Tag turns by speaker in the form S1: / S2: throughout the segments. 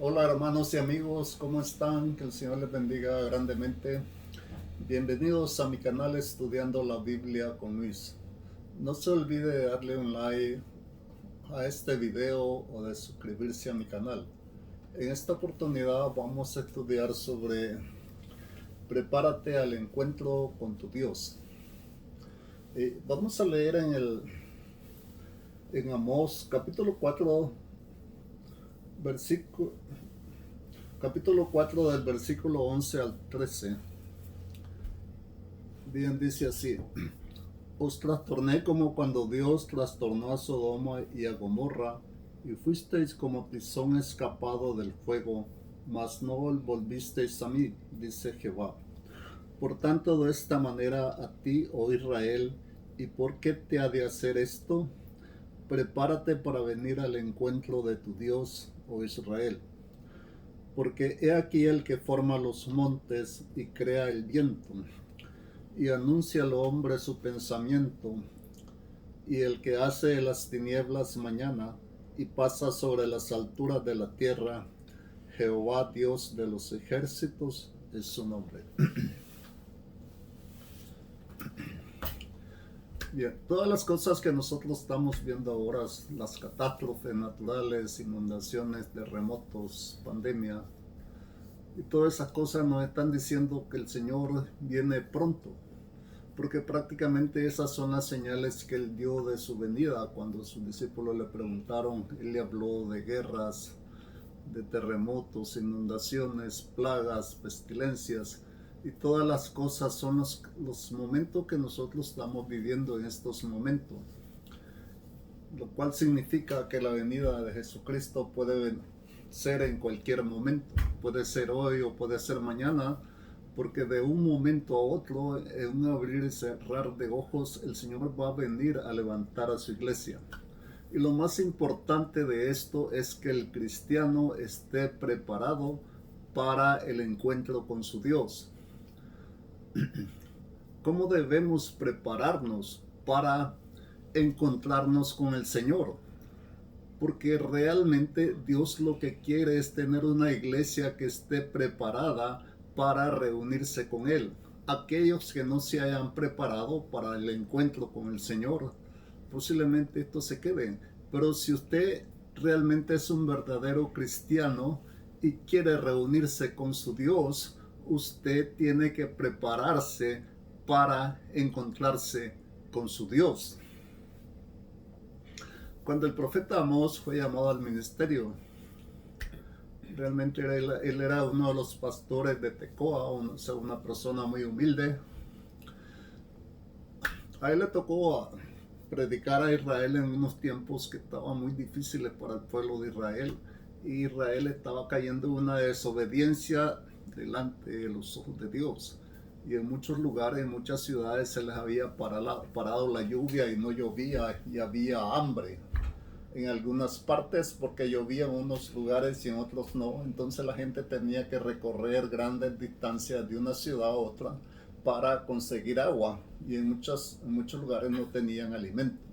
S1: Hola hermanos y amigos, ¿cómo están? Que el Señor les bendiga grandemente. Bienvenidos a mi canal Estudiando la Biblia con Luis. No se olvide de darle un like a este video o de suscribirse a mi canal. En esta oportunidad vamos a estudiar sobre prepárate al encuentro con tu Dios. Vamos a leer en Amós capítulo 4 versículo capítulo 4 del versículo 11 al 13. Bien, dice así: Os trastorné como cuando Dios trastornó a Sodoma y a Gomorra, y fuisteis como tizón escapado del fuego, mas no volvisteis a mí, dice Jehová. Por tanto, de esta manera a ti, oh Israel, ¿y por qué te ha de hacer esto? Prepárate para venir al encuentro de tu Dios, oh Israel. Porque he aquí el que forma los montes y crea el viento, y anuncia al hombre su pensamiento, y el que hace las tinieblas mañana, y pasa sobre las alturas de la tierra, Jehová Dios de los ejércitos es su nombre. Bien, todas las cosas que nosotros estamos viendo ahora, las catástrofes naturales, inundaciones, terremotos, pandemia, y todas esas cosas nos están diciendo que el Señor viene pronto, porque prácticamente esas son las señales que Él dio de su venida. Cuando sus discípulos le preguntaron, Él le habló de guerras, de terremotos, inundaciones, plagas, pestilencias, y todas las cosas son los momentos que nosotros estamos viviendo en estos momentos, lo cual significa que la venida de Jesucristo puede ser en cualquier momento, puede ser hoy o puede ser mañana, porque de un momento a otro, en un abrir y cerrar de ojos, el Señor va a venir a levantar a su iglesia. Y lo más importante de esto es que el cristiano esté preparado para el encuentro con su Dios. ¿Cómo debemos prepararnos para encontrarnos con el Señor? Porque realmente Dios lo que quiere es tener una iglesia que esté preparada para reunirse con Él. Aquellos que no se hayan preparado para el encuentro con el Señor, posiblemente esto se quede. Pero si usted realmente es un verdadero cristiano y quiere reunirse con su Dios, usted tiene que prepararse para encontrarse con su Dios. Cuando el profeta Amós fue llamado al ministerio, realmente él era uno de los pastores de Tecoa, una persona muy humilde. A él le tocó predicar a Israel en unos tiempos que estaban muy difíciles para el pueblo de Israel. Y Israel estaba cayendo en una desobediencia delante de los ojos de Dios. Y en muchos lugares, en muchas ciudades se les había parado la lluvia y no llovía y había hambre. En algunas partes porque llovía en unos lugares y en otros no, entonces la gente tenía que recorrer grandes distancias de una ciudad a otra para conseguir agua, y en muchos lugares no tenían alimento.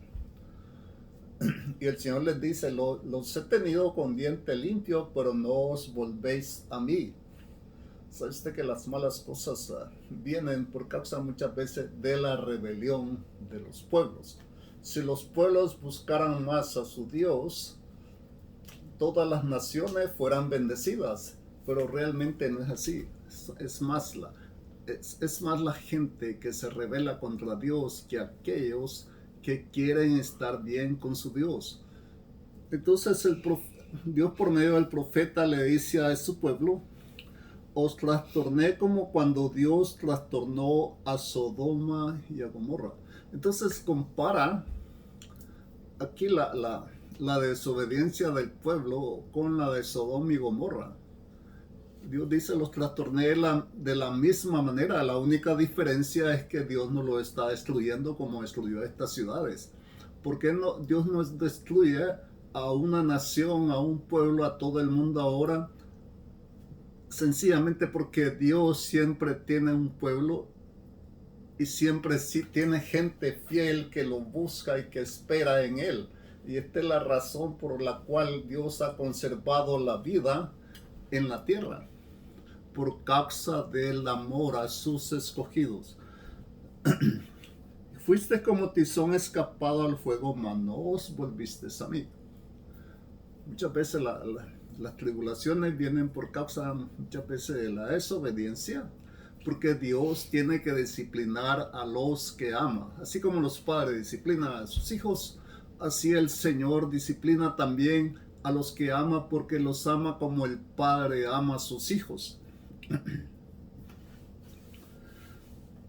S1: Y el Señor les dice: los he tenido con diente limpio, pero no os volvéis a mí. ¿Sabe usted que las malas cosas vienen por causa muchas veces de la rebelión de los pueblos? Si los pueblos buscaran más a su Dios, todas las naciones fueran bendecidas, pero realmente no es así. Es más la gente que se rebela contra Dios que aquellos que quieren estar bien con su Dios. Entonces Dios por medio del profeta le dice a su pueblo: os trastorné como cuando Dios trastornó a Sodoma y a Gomorra. Entonces compara aquí la desobediencia del pueblo con la de Sodoma y Gomorra. Dios dice: los trastorné de la misma manera. La única diferencia es que Dios no lo está destruyendo como destruyó estas ciudades. ¿Por qué Dios no destruye a una nación, a un pueblo, a todo el mundo ahora? Sencillamente porque Dios siempre tiene un pueblo y siempre sí tiene gente fiel que lo busca y que espera en Él. Y esta es la razón por la cual Dios ha conservado la vida en la tierra por causa del amor a sus escogidos. Fuiste como tizón escapado al fuego, mas no os volviste a mí. Muchas veces las tribulaciones vienen por causa muchas veces de la desobediencia, porque Dios tiene que disciplinar a los que ama. Así como los padres disciplinan a sus hijos, así el Señor disciplina también a los que ama, porque los ama como el Padre ama a sus hijos.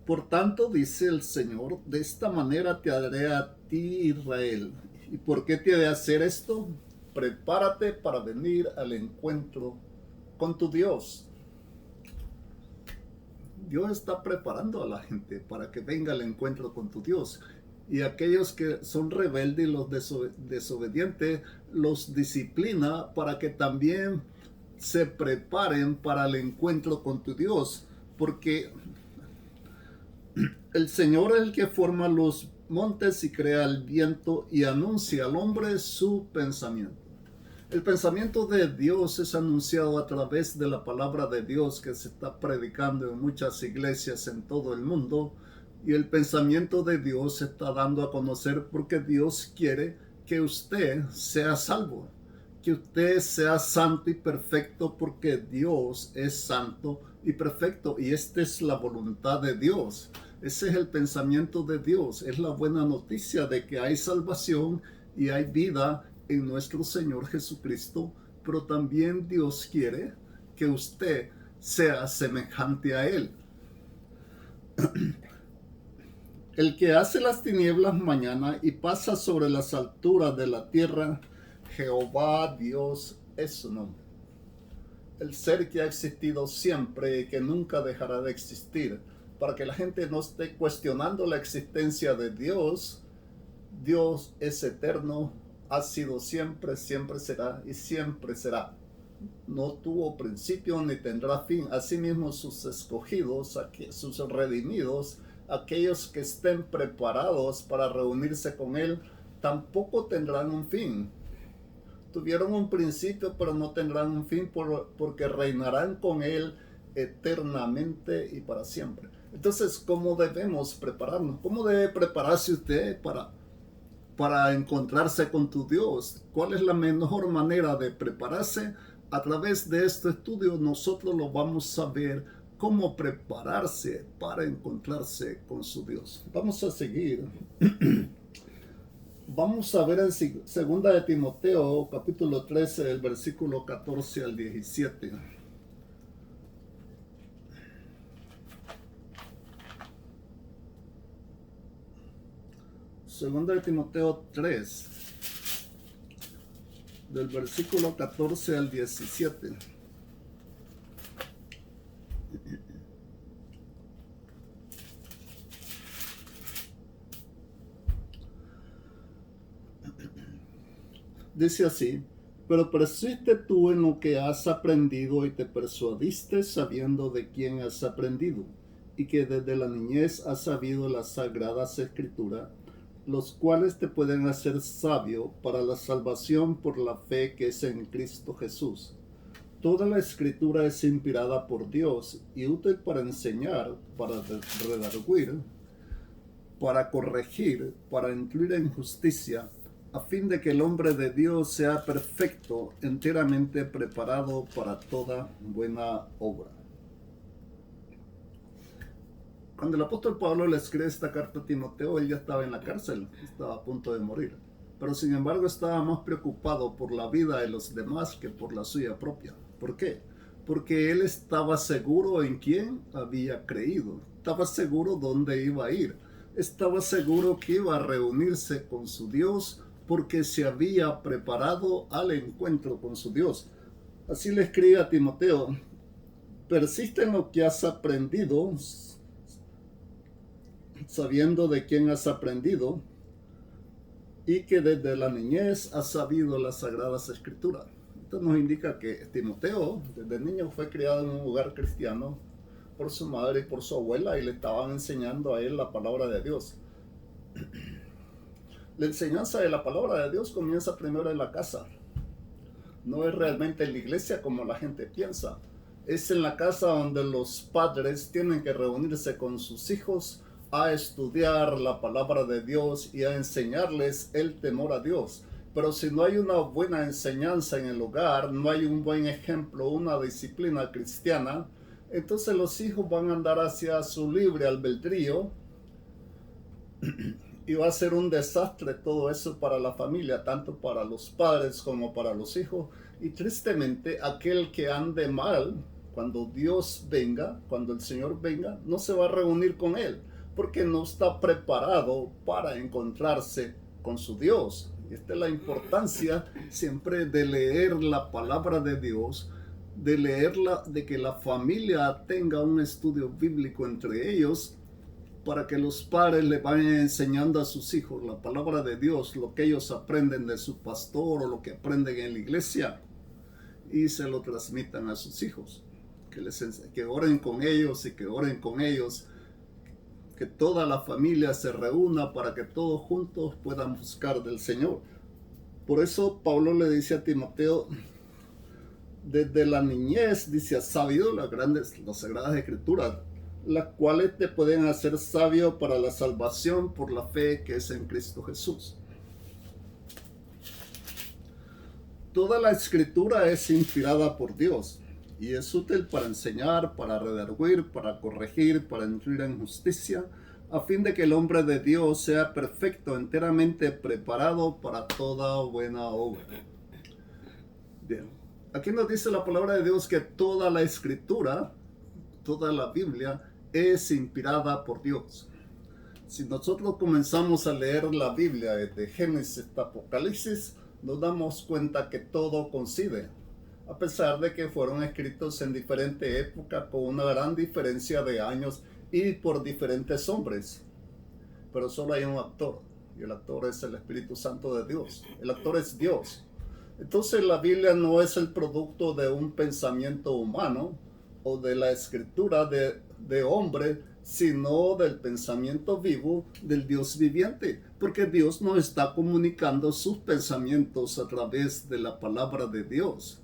S1: Por tanto, dice el Señor, de esta manera te haré a ti, Israel. ¿Y por qué te he de hacer esto? Prepárate para venir al encuentro con tu Dios. Dios está preparando a la gente para que venga al encuentro con tu Dios. Y aquellos que son rebeldes y los desobedientes, los disciplina para que también se preparen para el encuentro con tu Dios. Porque el Señor es el que forma los montes y crea el viento y anuncia al hombre su pensamiento. El pensamiento de Dios es anunciado a través de la palabra de Dios que se está predicando en muchas iglesias en todo el mundo. Y el pensamiento de Dios se está dando a conocer porque Dios quiere que usted sea salvo, que usted sea santo y perfecto, porque Dios es santo y perfecto. Y esta es la voluntad de Dios. Ese es el pensamiento de Dios. Es la buena noticia de que hay salvación y hay vida en nuestro Señor Jesucristo, pero también Dios quiere que usted sea semejante a Él. El que hace las tinieblas mañana y pasa sobre las alturas de la tierra, Jehová Dios es su nombre. El ser que ha existido siempre y que nunca dejará de existir, para que la gente no esté cuestionando la existencia de Dios. Dios es eterno, ha sido siempre, siempre será y siempre será. No tuvo principio ni tendrá fin. Asimismo sus escogidos, sus redimidos, aquellos que estén preparados para reunirse con Él, tampoco tendrán un fin. Tuvieron un principio, pero no tendrán un fin, porque reinarán con Él eternamente y para siempre. Entonces, ¿cómo debemos prepararnos? ¿Cómo debe prepararse usted para encontrarse con tu Dios? ¿Cuál es la mejor manera de prepararse? A través de este estudio nosotros lo vamos a ver cómo prepararse para encontrarse con su Dios. Vamos a seguir. Vamos a ver en 2 de Timoteo, capítulo 13, del versículo 14 al 17. Segunda de Timoteo 3, del versículo 14 al 17. Dice así: pero persiste tú en lo que has aprendido y te persuadiste sabiendo de quién has aprendido, y que desde la niñez has sabido las sagradas escrituras, los cuales te pueden hacer sabio para la salvación por la fe que es en Cristo Jesús. Toda la escritura es inspirada por Dios y útil para enseñar, para redarguir, para corregir, para instruir en justicia, a fin de que el hombre de Dios sea perfecto, enteramente preparado para toda buena obra. Cuando el apóstol Pablo le escribe esta carta a Timoteo, él ya estaba en la cárcel, estaba a punto de morir. Pero sin embargo estaba más preocupado por la vida de los demás que por la suya propia. ¿Por qué? Porque él estaba seguro en quién había creído, estaba seguro dónde iba a ir, estaba seguro que iba a reunirse con su Dios, porque se había preparado al encuentro con su Dios. Así le escribe a Timoteo: persiste en lo que has aprendido, sabiendo de quién has aprendido, y que desde la niñez has sabido las sagradas escrituras. Esto nos indica que Timoteo desde niño fue criado en un hogar cristiano por su madre y por su abuela, y le estaban enseñando a él la palabra de Dios. La enseñanza de la palabra de Dios comienza primero en la casa. no es realmente en la iglesia como la gente piensa. Es en la casa donde los padres tienen que reunirse con sus hijos a estudiar la palabra de Dios y a enseñarles el temor a Dios. Pero si no hay una buena enseñanza en el hogar, no hay un buen ejemplo, una disciplina cristiana, entonces los hijos van a andar hacia su libre albedrío y va a ser un desastre todo eso para la familia, tanto para los padres como para los hijos. Y tristemente, aquel que ande mal, cuando Dios venga, cuando el Señor venga, no se va a reunir con él, porque no está preparado para encontrarse con su Dios. Y esta es la importancia siempre de leer la palabra de Dios, de leerla, de que la familia tenga un estudio bíblico entre ellos, para que los padres le vayan enseñando a sus hijos la palabra de Dios, lo que ellos aprenden de su pastor o lo que aprenden en la iglesia, y se lo transmitan a sus hijos, que oren con ellos y que oren con ellos, que toda la familia se reúna para que todos juntos puedan buscar del Señor. Por eso Pablo le dice a Timoteo, desde la niñez, dice, has sabido las sagradas escrituras, las cuales te pueden hacer sabio para la salvación por la fe que es en Cristo Jesús. Toda la escritura es inspirada por Dios y es útil para enseñar, para redarguir, para corregir, para instruir en justicia, a fin de que el hombre de Dios sea perfecto, enteramente preparado para toda buena obra. Bien, aquí nos dice la palabra de Dios que toda la escritura, toda la Biblia, es inspirada por Dios. Si nosotros comenzamos a leer la Biblia desde Génesis hasta Apocalipsis, nos damos cuenta que todo coincide, a pesar de que fueron escritos en diferente época con una gran diferencia de años y por diferentes hombres. Pero solo hay un actor, y el actor es el Espíritu Santo de Dios. El actor es Dios. Entonces la Biblia no es el producto de un pensamiento humano o de la escritura de hombre, sino del pensamiento vivo del Dios viviente, porque Dios nos está comunicando sus pensamientos a través de la palabra de Dios.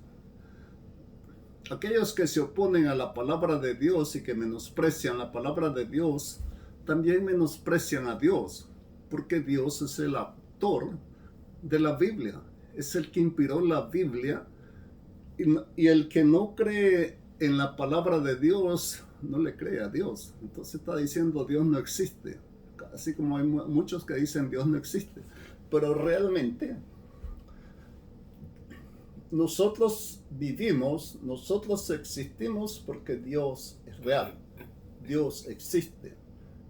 S1: Aquellos que se oponen a la palabra de Dios y que menosprecian la palabra de Dios, también menosprecian a Dios, porque Dios es el autor de la Biblia, es el que inspiró la Biblia, y el que no cree en la palabra de Dios no le cree a Dios. Entonces está diciendo Dios no existe, así como hay muchos que dicen Dios no existe, pero realmente nosotros vivimos, nosotros existimos porque Dios es real, Dios existe.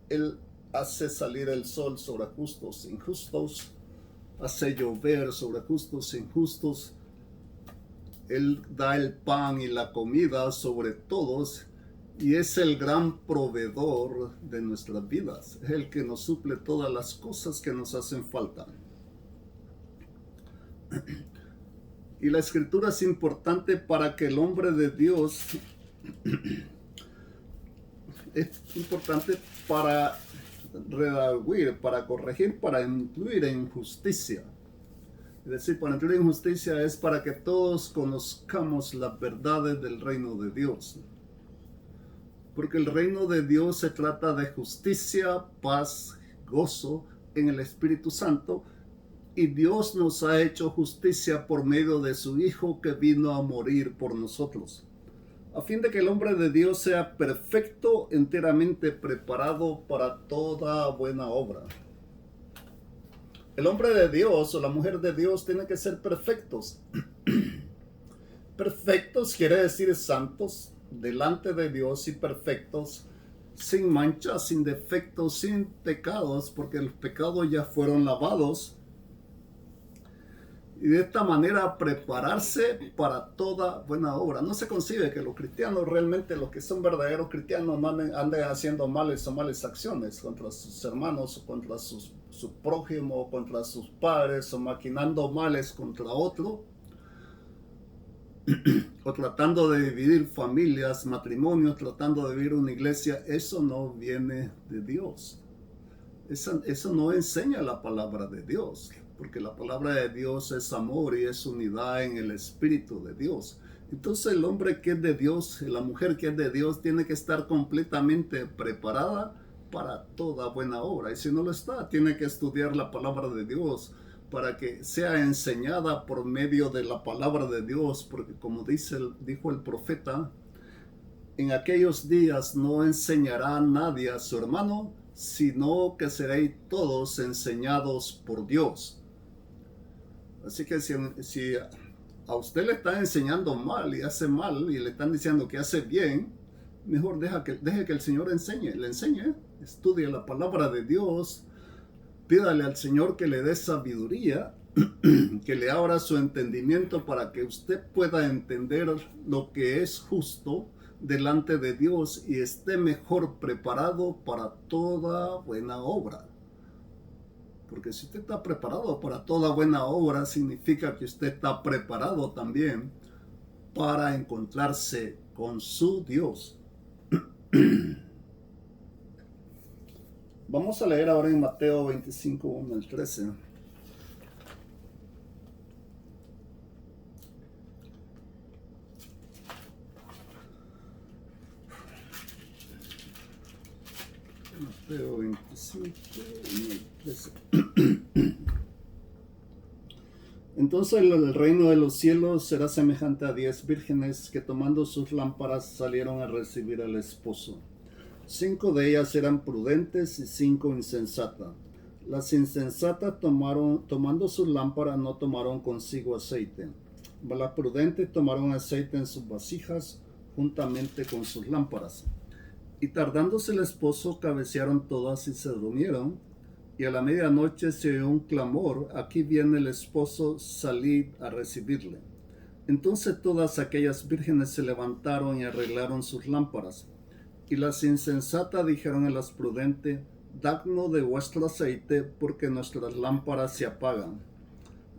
S1: Él hace salir el sol sobre justos e injustos, hace llover sobre justos e injustos. Él da el pan y la comida sobre todos y es el gran proveedor de nuestras vidas. Es el que nos suple todas las cosas que nos hacen falta. Y la escritura es importante para que el hombre de Dios, es importante para redarguir, para corregir, para incluir en justicia. Es decir, para incluir en justicia es para que todos conozcamos las verdades del reino de Dios. Porque el reino de Dios se trata de justicia, paz, gozo en el Espíritu Santo. Y Dios nos ha hecho justicia por medio de su Hijo que vino a morir por nosotros, a fin de que el hombre de Dios sea perfecto, enteramente preparado para toda buena obra. El hombre de Dios o la mujer de Dios tiene que ser perfectos. Perfectos quiere decir santos delante de Dios y perfectos, sin mancha, sin defectos, sin pecados, porque los pecados ya fueron lavados. Y de esta manera prepararse para toda buena obra. No se concibe que los cristianos realmente, los que son verdaderos cristianos, no anden haciendo males o malas acciones contra sus hermanos, o contra su prójimo, o contra sus padres, o maquinando males contra otro, o tratando de dividir familias, matrimonios, tratando de vivir una iglesia. Eso no viene de Dios. Eso no enseña la palabra de Dios. porque la palabra de Dios es amor y es unidad en el Espíritu de Dios. Entonces el hombre que es de Dios, la mujer que es de Dios, tiene que estar completamente preparada para toda buena obra. Y si no lo está, tiene que estudiar la palabra de Dios para que sea enseñada por medio de la palabra de Dios, porque como dijo el profeta, en aquellos días no enseñará nadie a su hermano, sino que seréis todos enseñados por Dios. Así que si a usted le están enseñando mal y hace mal y le están diciendo que hace bien, mejor deje que el Señor le enseñe, estudie la palabra de Dios, pídale al Señor que le dé sabiduría, que le abra su entendimiento para que usted pueda entender lo que es justo delante de Dios y esté mejor preparado para toda buena obra. Porque si usted está preparado para toda buena obra, significa que usted está preparado también para encontrarse con su Dios. Vamos a leer ahora en Mateo 25, 1 al 13. Mateo 25, 1 al 13. Entonces el reino de los cielos será semejante a 10 vírgenes que tomando sus lámparas salieron a recibir al esposo. 5 de ellas eran prudentes y 5 insensatas. Las insensatas tomando sus lámparas no tomaron consigo aceite. Las prudentes tomaron aceite en sus vasijas juntamente con sus lámparas. Y tardándose el esposo, cabecearon todas y se durmieron. Y a la medianoche se oyó un clamor: aquí viene el esposo, salid a recibirle. Entonces todas aquellas vírgenes se levantaron y arreglaron sus lámparas. Y las insensatas dijeron a las prudentes: dadnos de vuestro aceite, porque nuestras lámparas se apagan.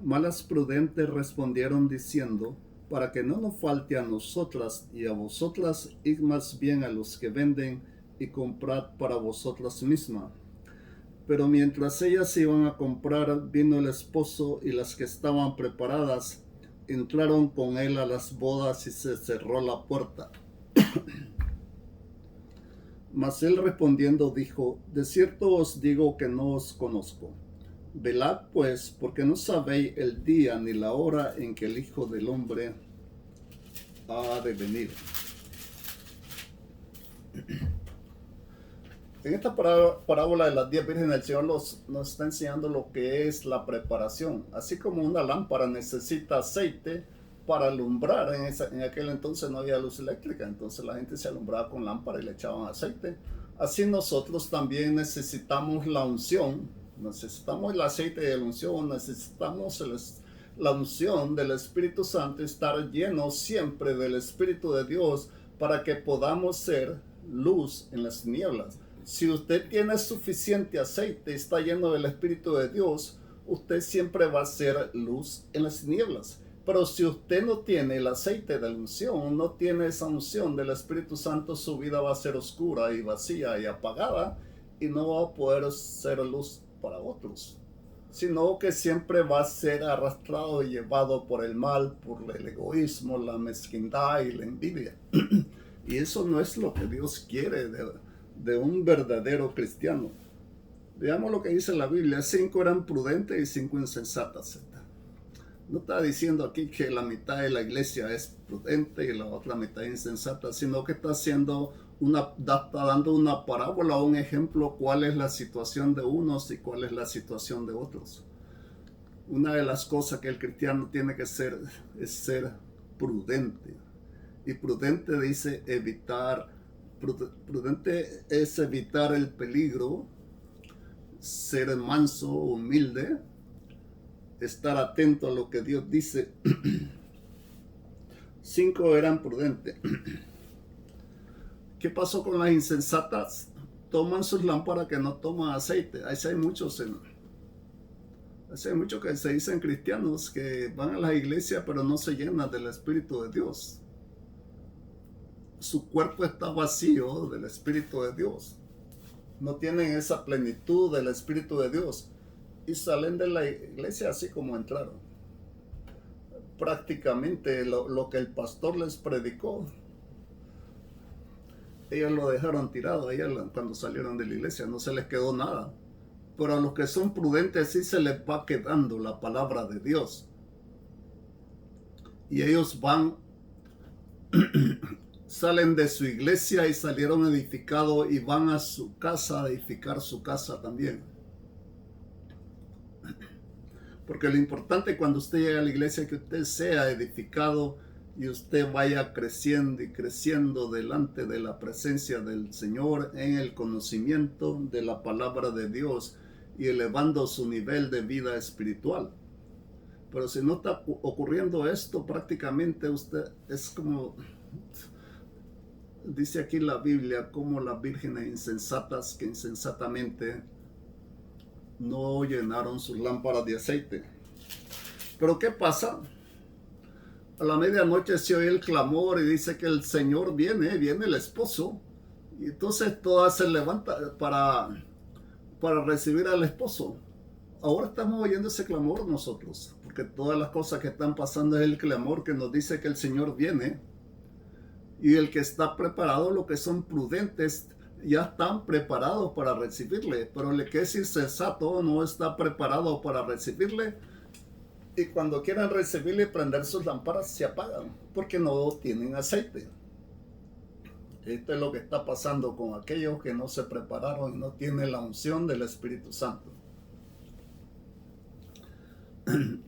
S1: Mas las prudentes respondieron diciendo: para que no nos falte a nosotras y a vosotras, id más bien a los que venden y comprad para vosotras mismas. Pero mientras ellas iban a comprar, vino el esposo, y las que estaban preparadas entraron con él a las bodas y se cerró la puerta. Mas él respondiendo dijo: de cierto os digo que no os conozco. Velad pues, porque no sabéis el día ni la hora en que el Hijo del Hombre ha de venir. En esta parábola de las 10 vírgenes, el Señor nos está enseñando lo que es la preparación. Así como una lámpara necesita aceite para alumbrar, en aquel entonces no había luz eléctrica, entonces la gente se alumbraba con lámpara y le echaban aceite. Así nosotros también necesitamos la unción, necesitamos el aceite de la unción, necesitamos la unción del Espíritu Santo, estar llenos siempre del Espíritu de Dios para que podamos ser luz en las tinieblas. Si usted tiene suficiente aceite, está lleno del Espíritu de Dios, usted siempre va a ser luz en las tinieblas. Pero si usted no tiene el aceite de la unción, no tiene esa unción del Espíritu Santo, su vida va a ser oscura y vacía y apagada y no va a poder ser luz para otros, sino que siempre va a ser arrastrado y llevado por el mal, por el egoísmo, la mezquindad y la envidia. Y eso no es lo que Dios quiere de un verdadero cristiano. Veamos lo que dice la Biblia: 5 eran prudentes y 5 insensatas. No está diciendo aquí que la mitad de la iglesia es prudente y la otra mitad insensata, sino que está dando una parábola o un ejemplo cuál es la situación de unos y cuál es la situación de otros. Una de las cosas que el cristiano tiene que ser es ser prudente. Y prudente dice prudente es evitar el peligro, ser manso, humilde, estar atento a lo que Dios dice. 5 eran prudentes. ¿Qué pasó con las insensatas? Toman sus lámparas que no toman aceite. Hay muchos que se dicen cristianos que van a la iglesia pero no se llenan del Espíritu de Dios. Su cuerpo está vacío del Espíritu de Dios. No tienen esa plenitud del Espíritu de Dios. y salen de la iglesia así como entraron. Prácticamente lo que el pastor les predicó, ellos lo dejaron tirado cuando salieron de la iglesia, no se les quedó nada. Pero a los que son prudentes sí se les va quedando la palabra de Dios. Y ellos van, salen de su iglesia y salieron edificados y van a su casa a edificar su casa también. Porque lo importante cuando usted llega a la iglesia es que usted sea edificado y usted vaya creciendo y creciendo delante de la presencia del Señor en el conocimiento de la palabra de Dios y elevando su nivel de vida espiritual. Pero si no está ocurriendo esto, prácticamente usted es como, dice aquí la Biblia, como las vírgenes insensatas que insensatamente no llenaron sus lámparas de aceite. Pero ¿qué pasa? A la medianoche se oye el clamor y dice que el Señor viene el esposo. Y entonces todas se levantan para recibir al esposo. Ahora estamos oyendo ese clamor nosotros, porque todas las cosas que están pasando es el clamor que nos dice que el Señor viene. Y el que está preparado, los que son prudentes, ya están preparados para recibirle. Pero el que es insensato no está preparado para recibirle. Y cuando quieran recibirle y prender sus lámparas, se apagan, porque no tienen aceite. Esto es lo que está pasando con aquellos que no se prepararon y no tienen la unción del Espíritu Santo.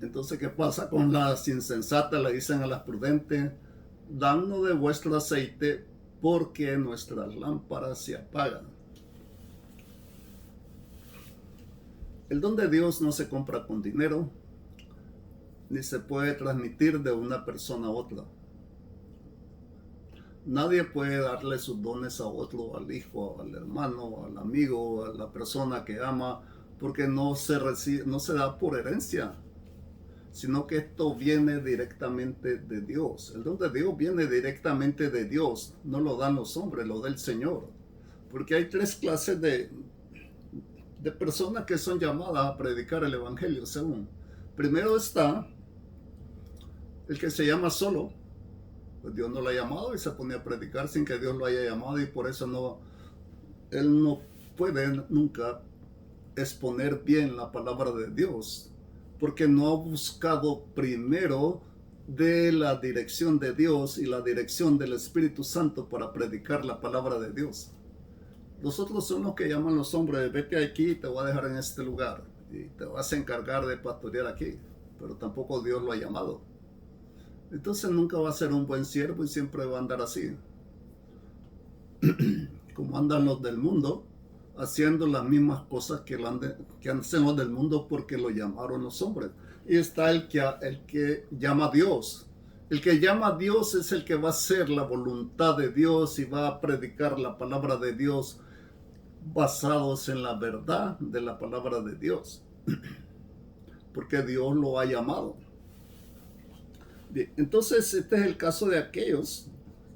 S1: Entonces, ¿qué pasa con las insensatas? Le dicen a las prudentes, danos de vuestro aceite porque nuestras lámparas se apagan. El don de Dios no se compra con dinero, ni se puede transmitir de una persona a otra. Nadie puede darle sus dones a otro, al hijo, al hermano, al amigo, a la persona que ama, porque no se da por herencia, sino que esto viene directamente de Dios. El don de Dios viene directamente de Dios, no lo dan los hombres, lo da el Señor. Porque hay tres clases de personas que son llamadas a predicar el Evangelio, según. Primero está el que se llama solo, pues Dios no lo ha llamado y se pone a predicar sin que Dios lo haya llamado, y por eso él no puede nunca exponer bien la palabra de Dios, porque no ha buscado primero de la dirección de Dios y la dirección del Espíritu Santo para predicar la palabra de Dios. Los otros son los que llaman los hombres, vete aquí, te voy a dejar en este lugar y te vas a encargar de pastorear aquí, pero tampoco Dios lo ha llamado. Entonces nunca va a ser un buen siervo y siempre va a andar así, como andan los del mundo, haciendo las mismas cosas que hacen los del mundo porque lo llamaron los hombres. Y está el que llama a Dios. El que llama a Dios es el que va a hacer la voluntad de Dios y va a predicar la palabra de Dios basados en la verdad de la palabra de Dios, porque Dios lo ha llamado. Bien, entonces este es el caso de aquellos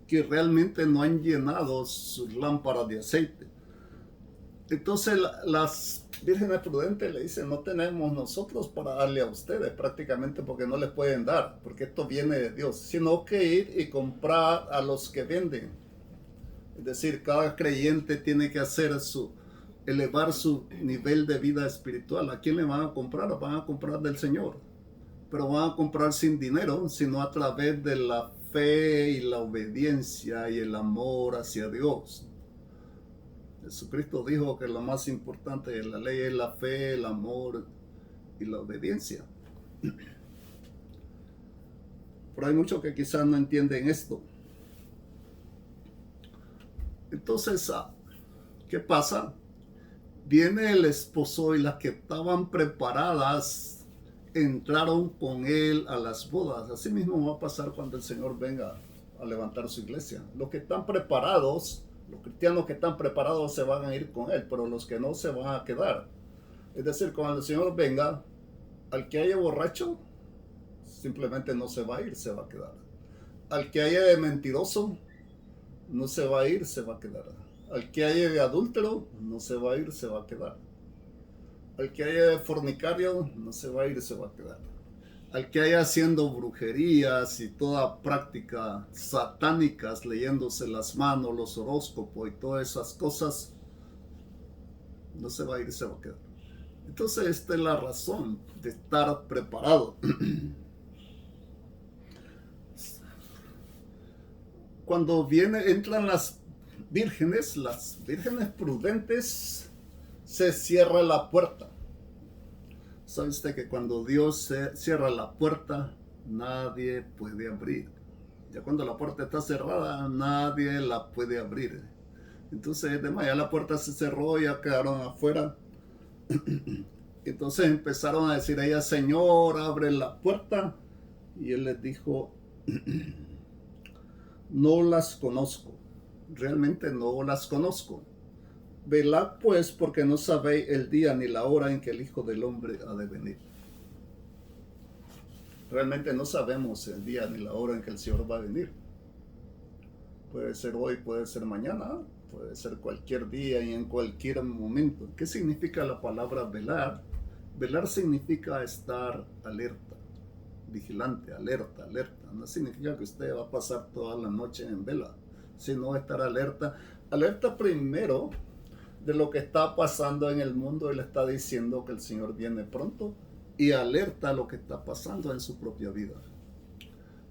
S1: que realmente no han llenado sus lámparas de aceite. Entonces las vírgenes prudentes le dicen, no tenemos nosotros para darle a ustedes, prácticamente porque no les pueden dar, porque esto viene de Dios, sino que ir y comprar a los que venden. Es decir, cada creyente tiene que elevar su nivel de vida espiritual. ¿A quién le van a comprar? Van a comprar del Señor, pero van a comprar sin dinero, sino a través de la fe y la obediencia y el amor hacia Dios. Jesucristo dijo que lo más importante de la ley es la fe, el amor y la obediencia. Pero hay muchos que quizás no entienden esto. Entonces, ¿qué pasa? Viene el esposo y las que estaban preparadas entraron con él a las bodas. Así mismo va a pasar cuando el Señor venga a levantar su iglesia. Los que están preparados, los cristianos que están preparados se van a ir con él, pero los que no se van a quedar. Es decir, cuando el Señor venga, al que haya borracho, simplemente no se va a ir, se va a quedar. Al que haya de mentiroso, no se va a ir, se va a quedar. Al que haya de adúltero, no se va a ir, se va a quedar. Al que haya de fornicario, no se va a ir, se va a quedar. Al que haya haciendo brujerías y toda práctica satánicas, leyéndose las manos, los horóscopos y todas esas cosas, no se va a ir, se va a quedar. Entonces esta es la razón de estar preparado. Cuando entran las vírgenes prudentes, se cierra la puerta. ¿Sabe usted que cuando Dios cierra la puerta, nadie puede abrir? Ya cuando la puerta está cerrada, nadie la puede abrir. Entonces, además, ya la puerta se cerró, ya quedaron afuera. Entonces empezaron a decir a ella, Señor, abre la puerta. Y él les dijo, no las conozco, realmente no las conozco. Velad pues, porque no sabéis el día ni la hora en que el Hijo del Hombre ha de venir. Realmente no sabemos el día ni la hora en que el Señor va a venir. Puede ser hoy, puede ser mañana, puede ser cualquier día y en cualquier momento. ¿Qué significa la palabra velar? Velar significa estar alerta, vigilante, alerta, alerta. No significa que usted va a pasar toda la noche en vela, sino estar alerta. Alerta primero de lo que está pasando en el mundo. Él está diciendo que el Señor viene pronto y alerta a lo que está pasando en su propia vida.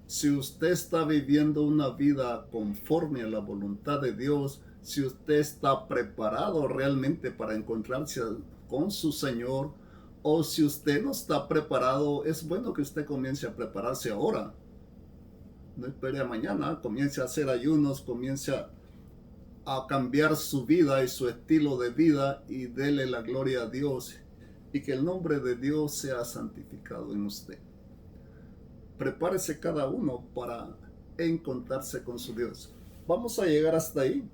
S1: Si usted está viviendo una vida conforme a la voluntad de Dios, si usted está preparado realmente para encontrarse con su Señor, o si usted no está preparado, es bueno que usted comience a prepararse ahora. No espere a mañana, comience a hacer ayunos, comience a cambiar su vida y su estilo de vida y dele la gloria a Dios y que el nombre de Dios sea santificado en usted. Prepárese cada uno para encontrarse con su Dios. Vamos a llegar hasta ahí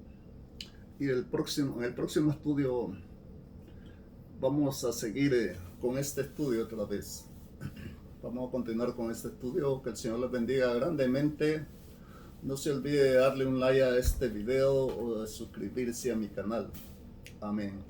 S1: y en el próximo estudio vamos a seguir con este estudio otra vez. Vamos a continuar con este estudio. Que el Señor les bendiga grandemente. No se olvide de darle un like a este video o de suscribirse a mi canal. Amén.